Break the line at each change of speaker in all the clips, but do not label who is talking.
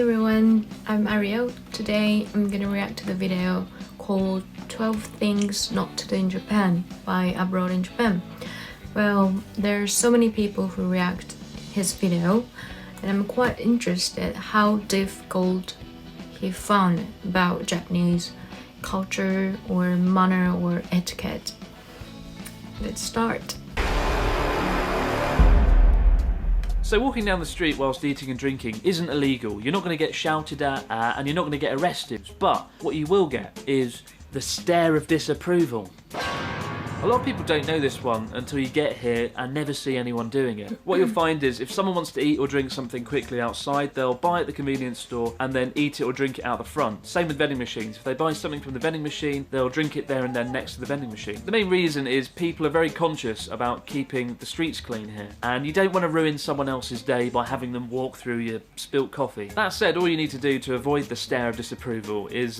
Hey everyone, I'm Ariel. Today I'm gonna react to the video called 12 Things Not to Do in Japan by Abroad in Japan. Well, there's so many people who react his video and I'm quite interested how difficult he found about Japanese culture or manner or etiquette. Let's start.
So walking down the street whilst eating and drinking isn't illegal. You're not going to get shouted at and you're not going to get arrested. But what you will get is the stare of disapproval. A lot of people don't know this one until you get here and never see anyone doing it. What you'll find is if someone wants to eat or drink something quickly outside, they'll buy it at the convenience store and then eat it or drink it out the front. Same with vending machines. If they buy something from the vending machine, they'll drink it there and then next to the vending machine. The main reason is people are very conscious about keeping the streets clean here, and you don't want to ruin someone else's day by having them walk through your spilt coffee. That said, all you need to do to avoid the stare of disapproval is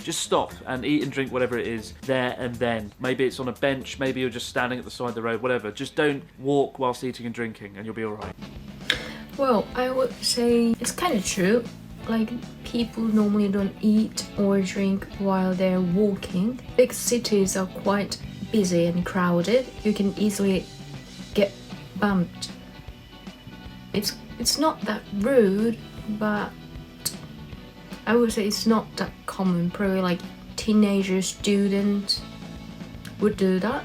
just stop and eat and drink whatever it is there and then. Maybe it's on a bench, maybe you're just standing at the side of the road, whatever. Just don't walk whilst eating and drinking and you'll be alright.
Well, I would say it's kind of true. Like, people normally don't eat or drink while they're walking. Big cities are quite busy and crowded. You can easily get bumped. It's not that rude, but I would say it's not that common. Probably like teenager students would do that.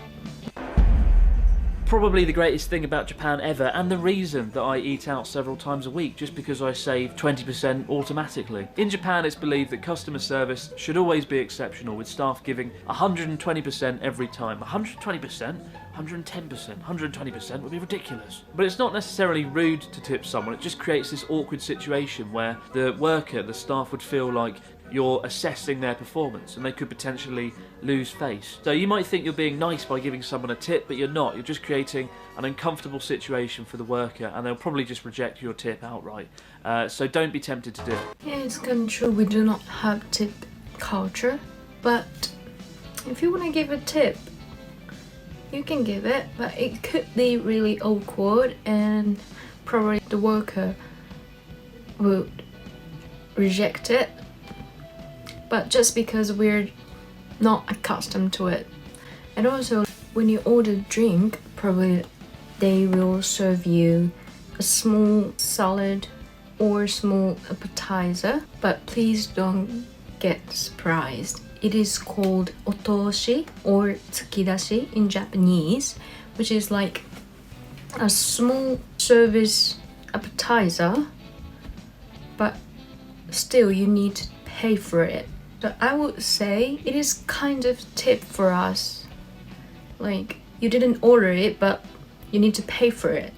Probably the greatest thing about Japan ever, and the reason that I eat out several times a week, just because I save 20% automatically. In Japan, it's believed that customer service should always be exceptional, with staff giving 120% every time. 120%? 110%, 120% would be ridiculous. But it's not necessarily rude to tip someone, it just creates this awkward situation where the worker, the staff would feel like you're assessing their performance and they could potentially lose face. So you might think you're being nice by giving someone a tip, but you're not. You're just creating an uncomfortable situation for the worker and they'll probably just reject your tip outright. So don't be tempted to do it.
Yeah, it's kind of true. We do not have tip culture, but if you want to give a tip, you can give it, but it could be really awkward and probably the worker would reject it. But just because we're not accustomed to it. And also, when you order drink, probably they will serve you a small salad or small appetizer. But please don't get surprised. It is called otoshi or tsukidashi in Japanese, which is like a small service appetizer, but still you need to pay for it. So I would say it is kind of tip for us. Like, you didn't order it, but you need to pay for it.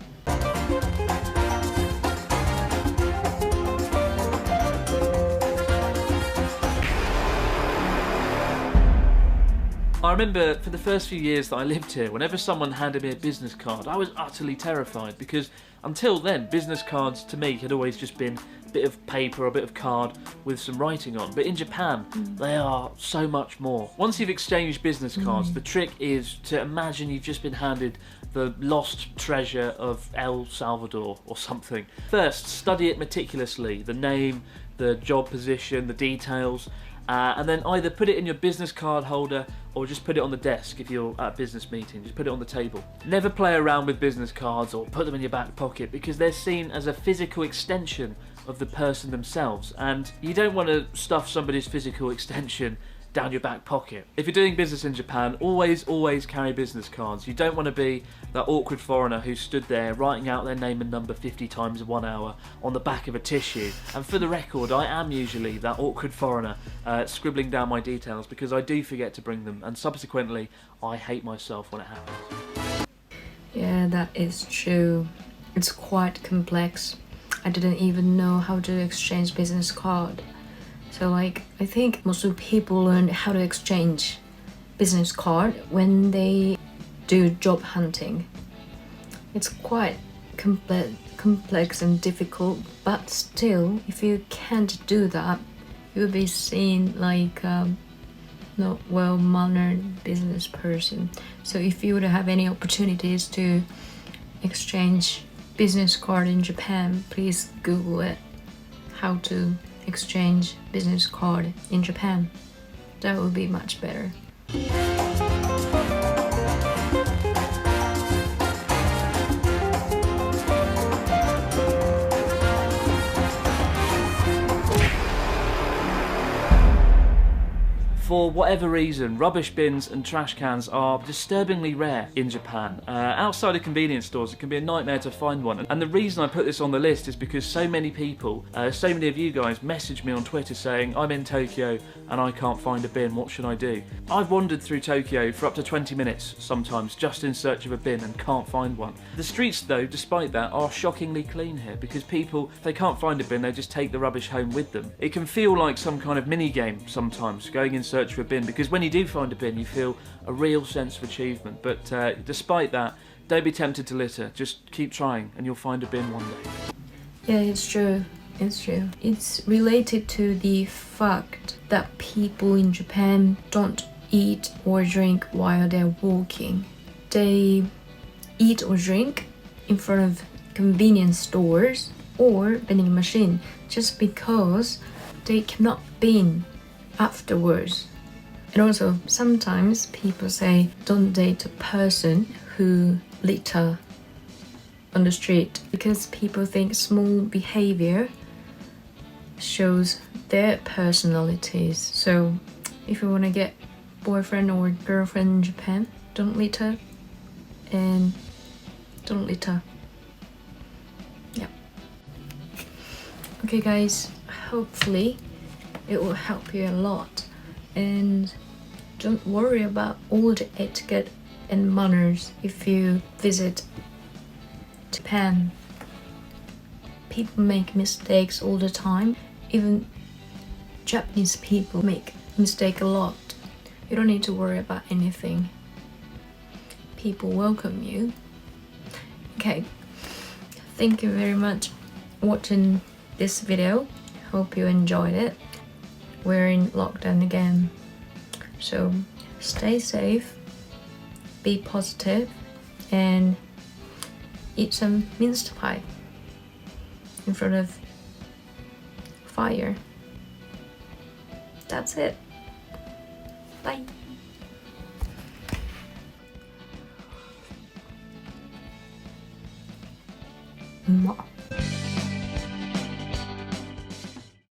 I remember for the first few years that I lived here, whenever someone handed me a business card, I was utterly terrified because until then, business cards to me had always just been a bit of paper or a bit of card with some writing on. But in Japan, they are so much more. Once you've exchanged business cards, the trick is to imagine you've just been handed the lost treasure of El Salvador or something. First, study it meticulously, the name, the job position, the details, and then either put it in your business card holder or just put it on the desk if you're at a business meeting. Just put it on the table. Never play around with business cards or put them in your back pocket because they're seen as a physical extension of the person themselves, and you don't want to stuff somebody's physical extension down your back pocket. If you're doing business in Japan, always carry business cards. You don't want to be that awkward foreigner who stood there writing out their name and number 50 times in 1 hour on the back of a tissue. And for the record, I am usually that awkward foreigner scribbling down my details because I do forget to bring them, and subsequently I hate myself when it happens.
Yeah, that is true. It's quite complex. I didn't even know how to exchange business card. So like, I think most of people learn how to exchange business card when they do job hunting. It's quite complex and difficult, but still, if you can't do that, you'll be seen like not well-mannered business person. So if you would have any opportunities to exchange business card in Japan, please Google it. how to exchange business card in Japan. That would be much better.
For whatever reason, rubbish bins and trash cans are disturbingly rare in Japan. Outside of convenience stores, it can be a nightmare to find one. And the reason I put this on the list is because so many people, so many of you guys message me on Twitter saying, I'm in Tokyo and I can't find a bin, what should I do? I've wandered through Tokyo for up to 20 minutes sometimes just in search of a bin and can't find one. The streets though, despite that, are shockingly clean here because people, if they can't find a bin, they just take the rubbish home with them. It can feel like some kind of mini game sometimes, going in search for a bin, because when you do find a bin you feel a real sense of achievement. But despite that, don't be tempted to litter. Just keep trying and you'll find a bin one day.
Yeah, it's true. It's true. It's related to the fact that people in Japan don't eat or drink while they're walking. They eat or drink in front of convenience stores or vending machine just because they cannot bin afterwards. And also, sometimes people say don't date a person who litter on the street because people think small behavior shows their personalities. So if you want to get boyfriend or girlfriend in Japan, don't litter and don't litter. Yeah. Okay guys, hopefully it will help you a lot. And don't worry about all the etiquette and manners if you visit Japan. People make mistakes all the time. Even Japanese people make mistakes a lot. You don't need to worry about anything. People welcome you. Okay, thank you very much for watching this video. Hope you enjoyed it. We're in lockdown again, so stay safe, be positive, and eat some minced pie in front of fire. That's it. Bye. Mwah.